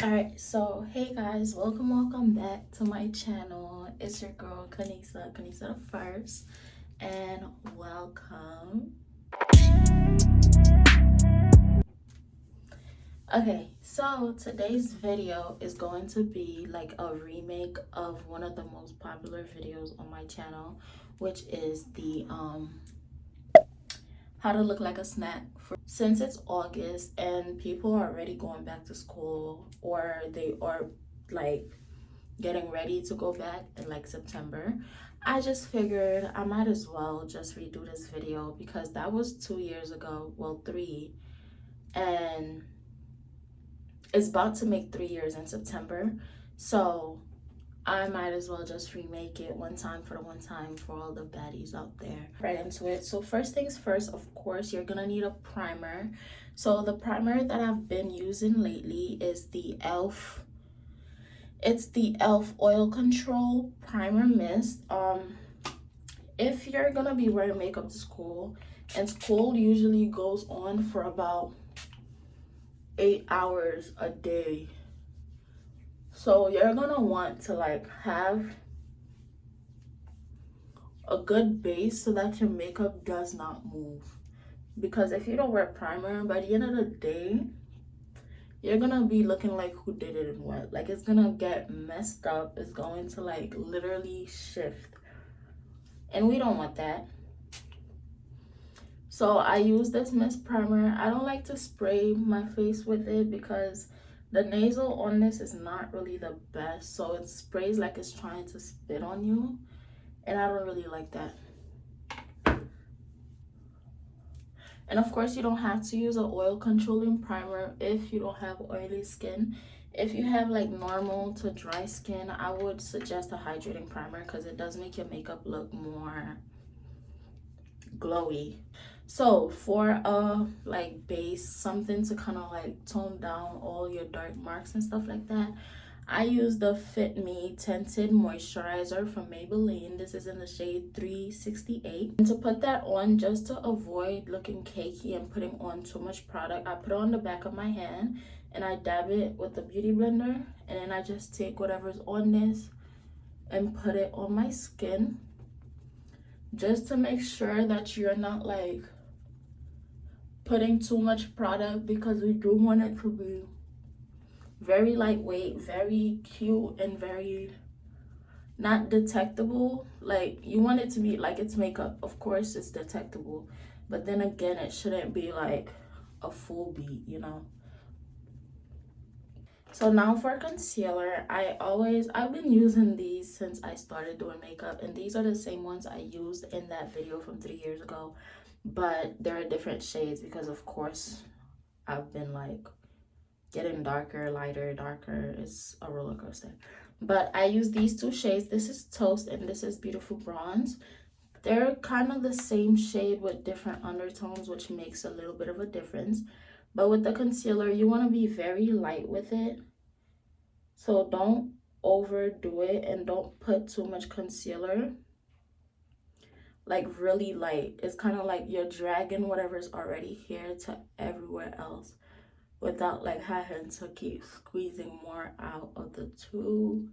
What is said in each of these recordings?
Alright, so hey guys, welcome back to my channel. It's your girl Kanisa the first, and welcome. Okay, so today's video is going to be like a remake of one of the most popular videos on my channel, which is the how to look like a snack. Since it's August and people are already going back to school, or they are like getting ready to go back in like September, I just figured I might as well just redo this video because that was 2 years ago, well 3, and it's about to make 3 years in September. So I might as well just remake it one time for the one time for all the baddies out there. Right into it. So first things first, of course, you're gonna need a primer. So the primer that I've been using lately is the e.l.f. It's the e.l.f. Oil Control Primer Mist. If you're gonna be wearing makeup to school, and school usually goes on for about 8 hours a day, so you're gonna want to like have a good base so that your makeup does not move. Because if you don't wear primer, by the end of the day, you're gonna be looking like who did it and what. Like, it's gonna get messed up. It's going to like literally shift, and we don't want that. So I use this mist primer. I don't like to spray my face with it because the nasal on this is not really the best. So it sprays like it's trying to spit on you, and I don't really like that. And of course, you don't have to use an oil controlling primer if you don't have oily skin. If you have like normal to dry skin, I would suggest a hydrating primer because it does make your makeup look more glowy. So for a like base, something to kind of like tone down all your dark marks and stuff like that, I use the Fit Me Tinted Moisturizer from Maybelline. This is in the shade 368. And to put that on, just to avoid looking cakey and putting on too much product, I put it on the back of my hand and I dab it with the beauty blender, and then I just take whatever's on this and put it on my skin, just to make sure that you're not like putting too much product, because we do want it to be very lightweight, very cute, and very not detectable. Like, you want it to be like it's makeup. Of course it's detectable, but then again, it shouldn't be like a full beat, you know. So now for concealer, I've been using these since I started doing makeup, and these are the same ones I used in that video from 3 years ago, but they're different shades because of course I've been like getting darker, lighter, darker. It's a roller coaster. But I use these two shades. This is Toast and this is Beautiful Bronze. They're kind of the same shade with different undertones, which makes a little bit of a difference. But with the concealer, you want to be very light with it. So don't overdo it and don't put too much concealer. Like really light. It's kind of like you're dragging whatever's already here to everywhere else, without like having to keep squeezing more out of the tube.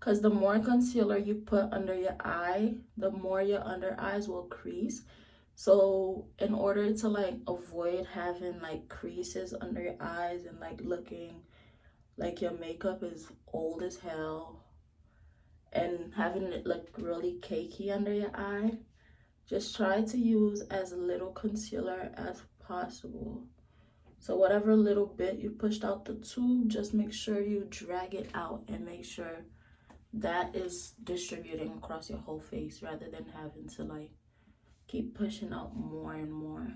Because the more concealer you put under your eye, the more your under eyes will crease. So in order to like avoid having like creases under your eyes and like looking like your makeup is old as hell and having it look really cakey under your eye, just try to use as little concealer as possible. So whatever little bit you pushed out the tube, just make sure you drag it out and make sure that is distributing across your whole face rather than having to like keep pushing out more and more.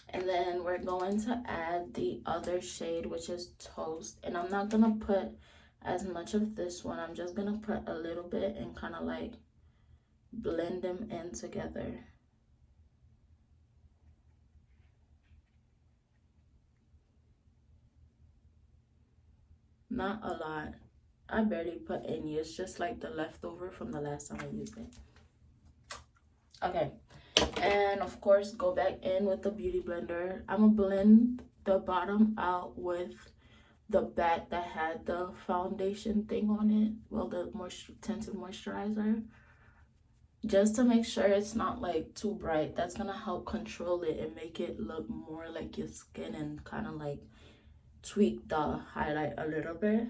And then we're going to add the other shade, which is Toast. And I'm not gonna put as much of this one. I'm just gonna put a little bit and kind of like blend them in together. Not a lot. I barely put any. It's just like the leftover from the last time I used it. Okay, and of course go back in with the beauty blender. I'm gonna blend the bottom out with the back that had the foundation thing on it, well, the tinted moisturizer, just to make sure it's not like too bright. That's gonna help control it and make it look more like your skin and kind of like tweak the highlight a little bit.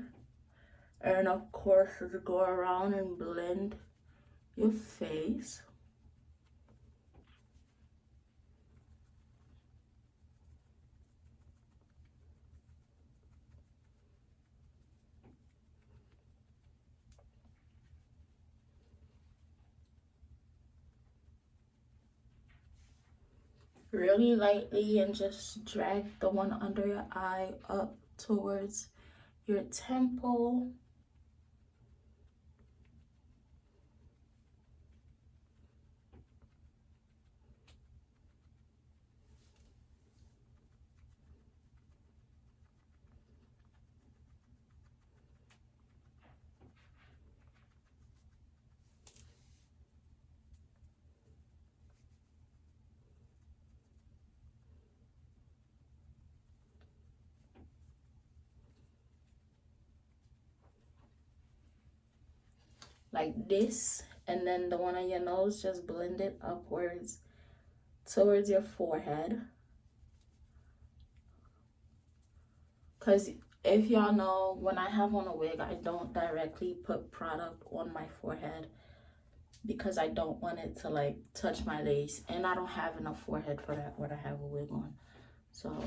And of course, just go around and blend your face. Really lightly, and just drag the one under your eye up towards your temple. Like this, and then the one on your nose, just blend it upwards towards your forehead. Because if y'all know, when I have on a wig, I don't directly put product on my forehead because I don't want it to like touch my lace, and I don't have enough forehead for that when I have a wig on. So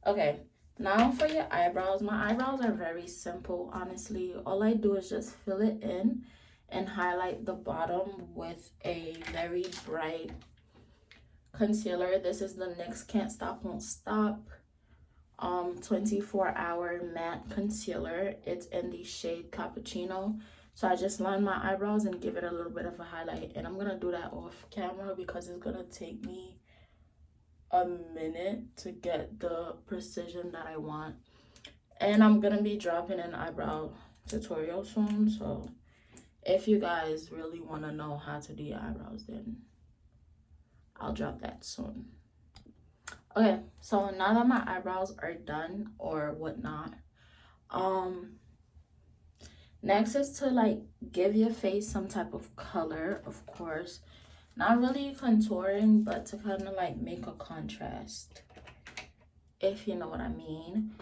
okay, now for your eyebrows. My eyebrows are very simple, honestly. All I do is just fill it in and highlight the bottom with a very bright concealer. This is the NYX Can't Stop Won't Stop 24-hour matte concealer. It's in the shade Cappuccino. So I just line my eyebrows and give it a little bit of a highlight, and I'm gonna do that off camera because it's gonna take me a minute to get the precision that I want. And I'm gonna be dropping an eyebrow tutorial soon, so if you guys really want to know how to do your eyebrows, then I'll drop that soon. Okay, so now that my eyebrows are done or whatnot, next is to like give your face some type of color, of course. Not really contouring, but to kind of like make a contrast, if you know what I mean.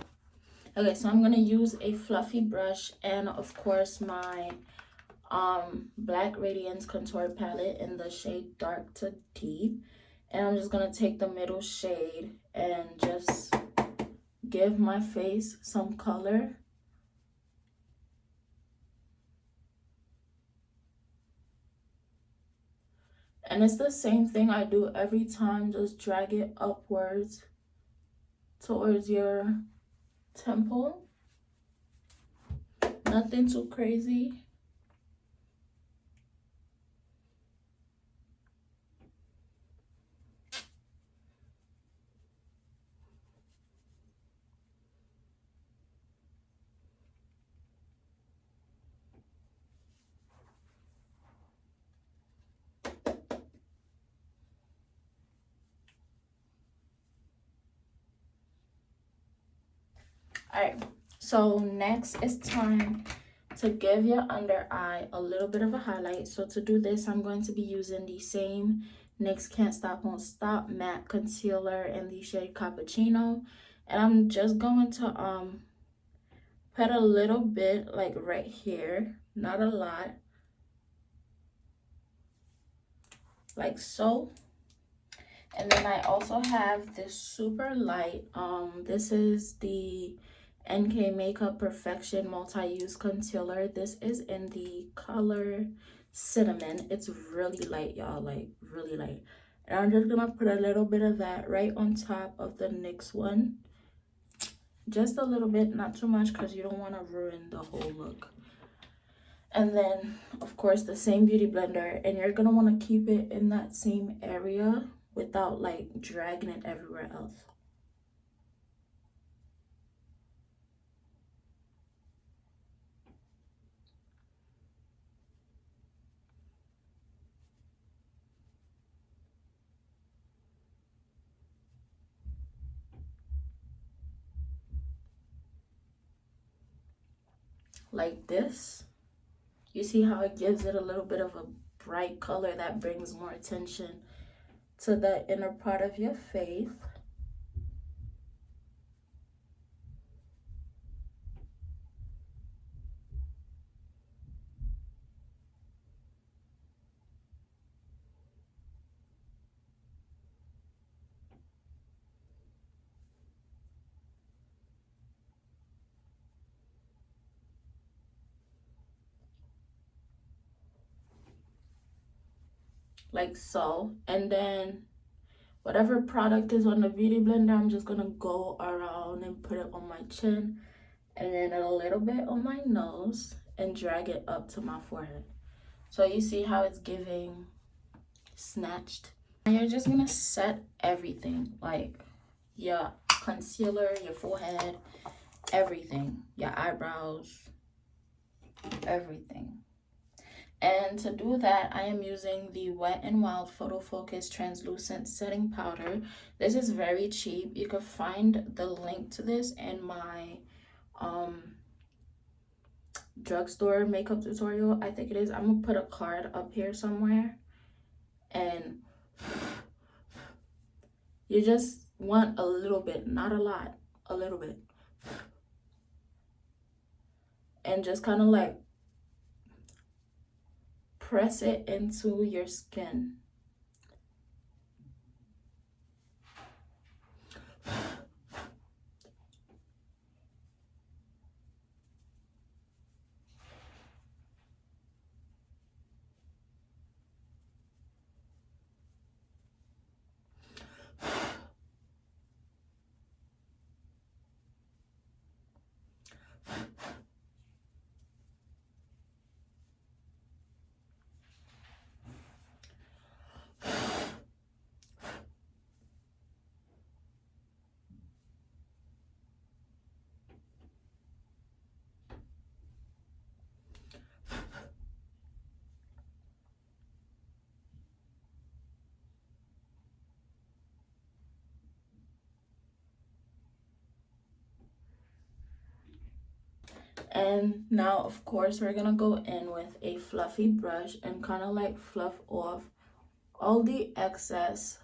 Okay, so I'm gonna use a fluffy brush and of course my Black Radiance contour palette in the shade Dark to Deep. And I'm just gonna take the middle shade and just give my face some color. And it's the same thing I do every time. Just drag it upwards towards your temple. Nothing too crazy. Alright, so next it's time to give your under eye a little bit of a highlight. So to do this, I'm going to be using the same NYX Can't Stop Won't Stop matte concealer in the shade Cappuccino. And I'm just going to put a little bit like right here, not a lot, like so. And then I also have this super light, this is the NK Makeup Perfection Multi-Use Concealer. This is in the color Cinnamon. It's really light, y'all, like really light. And I'm just gonna put a little bit of that right on top of the NYX one. Just a little bit, not too much, because you don't want to ruin the whole look. And then, of course, the same beauty blender. And you're gonna want to keep it in that same area without like dragging it everywhere else. like this. You see how it gives it a little bit of a bright color that brings more attention to the inner part of your face. Like so. And then whatever product is on the beauty blender, I'm just gonna go around and put it on my chin and then a little bit on my nose and drag it up to my forehead. So you see how it's giving snatched. And you're just gonna set everything, like your concealer, your forehead, everything, your eyebrows, everything. And to do that, I am using the Wet n Wild Photo Focus Translucent Setting Powder. This is very cheap. You can find the link to this in my drugstore makeup tutorial, I think it is. I'm gonna put a card up here somewhere. And you just want a little bit, not a lot, a little bit. And just kind of like press it into your skin. And now, of course, we're gonna go in with a fluffy brush and kind of like fluff off all the excess.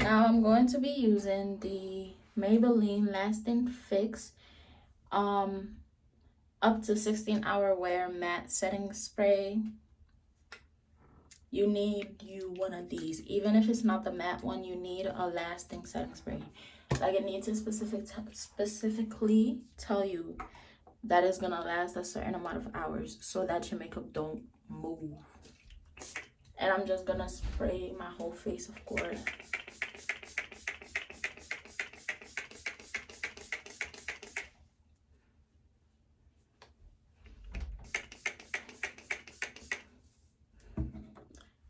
Now I'm going to be using the Maybelline Lasting Fix up to 16-hour wear matte setting spray. You need one of these. Even if it's not the matte one, you need a lasting setting spray. Like, it needs to specifically tell you that it's gonna last a certain amount of hours so that your makeup don't move. And I'm just gonna spray my whole face, of course.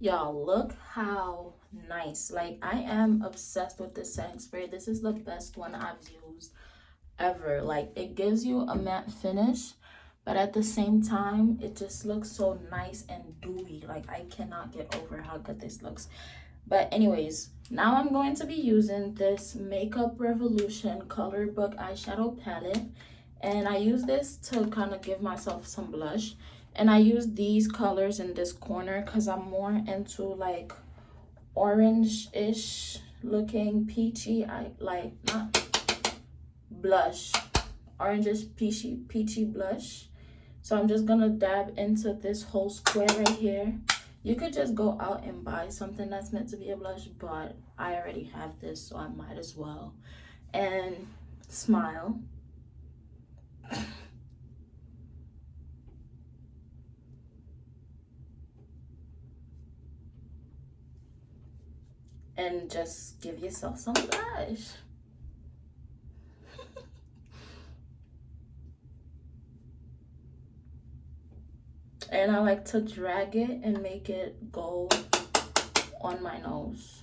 Y'all, look how nice. Like, I am obsessed with this setting spray. This is the best one I've used ever. Like, it gives you a matte finish, but at the same time, it just looks so nice and dewy. Like, I cannot get over how good this looks. But anyways, now I'm going to be using this Makeup Revolution Color Book eyeshadow palette. And I use this to kind of give myself some blush. And I use these colors in this corner because I'm more into like orange-ish looking peachy, not blush, orange-ish peachy blush. So I'm just gonna dab into this whole square right here. You could just go out and buy something that's meant to be a blush, but I already have this, so I might as well. And smile. And just give yourself some blush. And I like to drag it and make it go on my nose.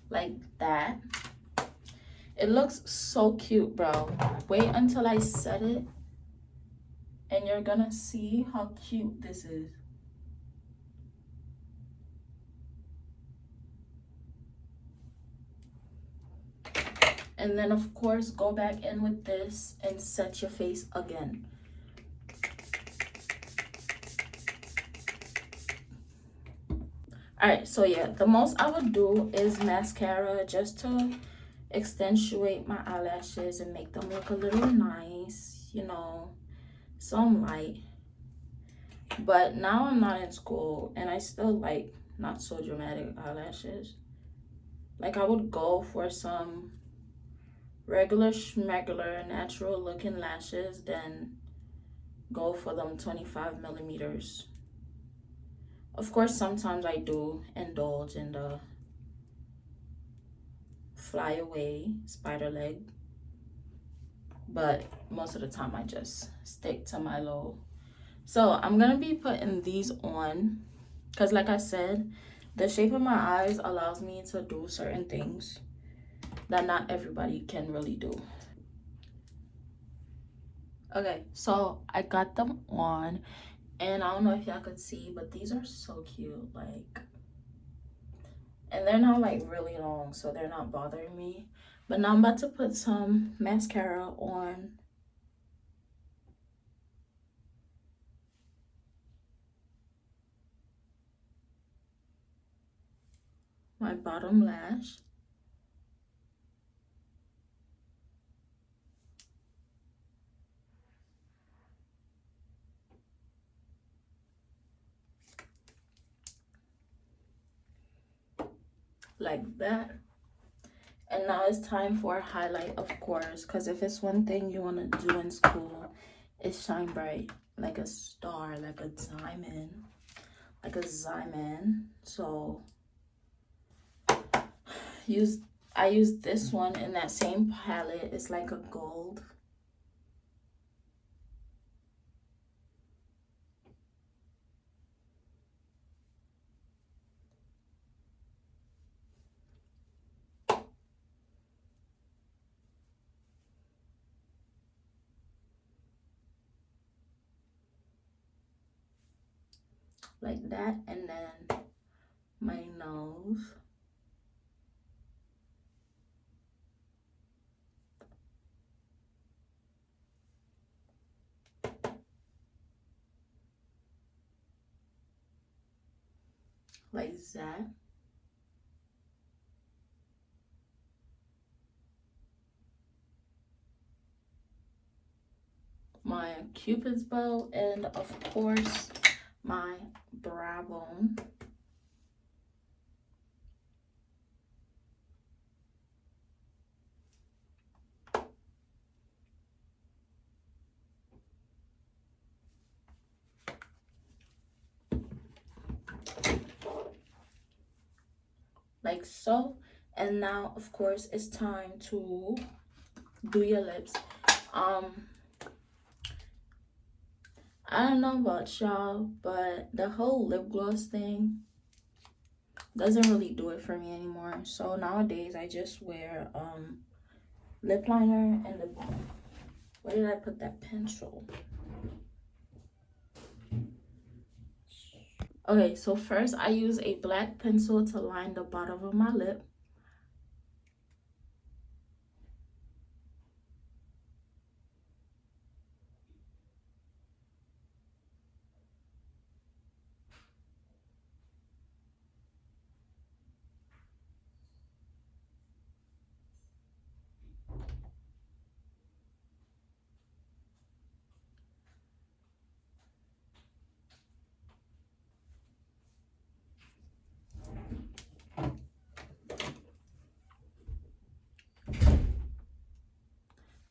Like that. It looks so cute, bro. Wait until I set it and you're gonna see how cute this is. And then of course go back in with this and set your face again. All right, so yeah, the most I would do is mascara just to accentuate my eyelashes and make them look a little nice, you know, some light. But now I'm not in school and I still like not so dramatic eyelashes. Like I would go for some regular schmegular natural looking lashes, then go for them 25 millimeters. Of course, sometimes I do indulge in the fly away spider leg, but most of the time I just stick to my low. So I'm gonna be putting these on because like I said, the shape of my eyes allows me to do certain things that not everybody can really do. Okay, so I got them on and I don't know if y'all could see, but these are so cute, like, and they're not like really long, so they're not bothering me. But now I'm about to put some mascara on my bottom lash. Like that. And now it's time for a highlight, of course, because if it's one thing you want to do in school, it's shine bright like a star, like a diamond, like a diamond. So I use this one in that same palette. It's like a gold. Like that, and then my nose. Like that. My cupid's bow, and of course my brow bone. Like so. And now of course it's time to do your lips. I don't know about y'all, but the whole lip gloss thing doesn't really do it for me anymore. So nowadays I just wear lip liner and the, where did I put that pencil? Okay, so first I use a black pencil to line the bottom of my lip.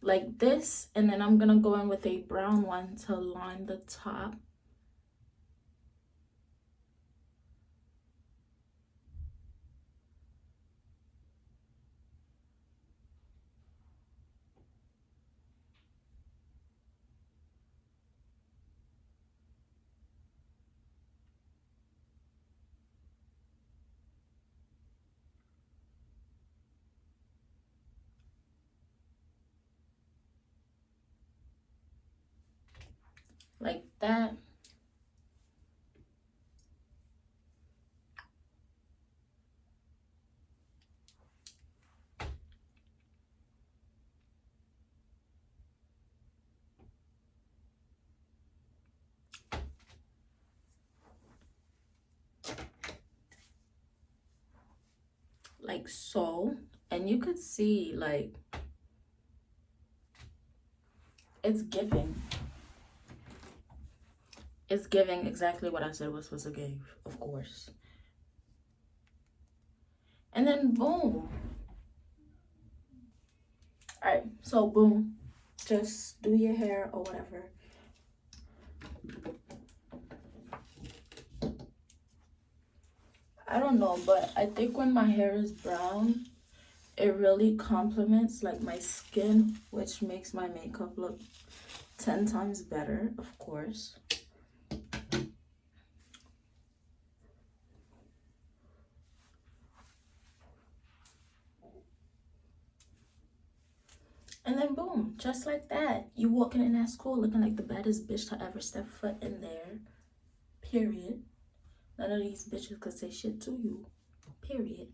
Like this, and then I'm gonna go in with a brown one to line the top. like that. Like so. And you could see like it's giving. It's giving exactly what I said it was supposed to give, of course. And then boom. Alright, so boom. Just do your hair or whatever. I don't know, but I think when my hair is brown, it really complements like my skin, which makes my makeup look 10 times better, of course. And then boom, just like that, you walking in that school looking like the baddest bitch to ever step foot in there. Period. None of these bitches could say shit to you. Period.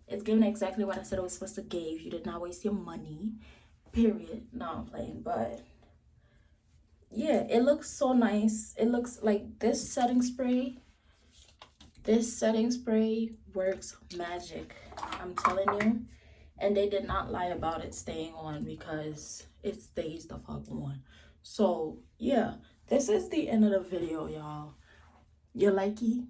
It's giving exactly what I said it was supposed to give. You did not waste your money. Period. No, I'm playing, but yeah, it looks so nice. It looks like this setting spray. This setting spray works magic. I'm telling you. And they did not lie about it staying on because it stays the fuck on. So yeah, this is the end of the video, y'all. You likey?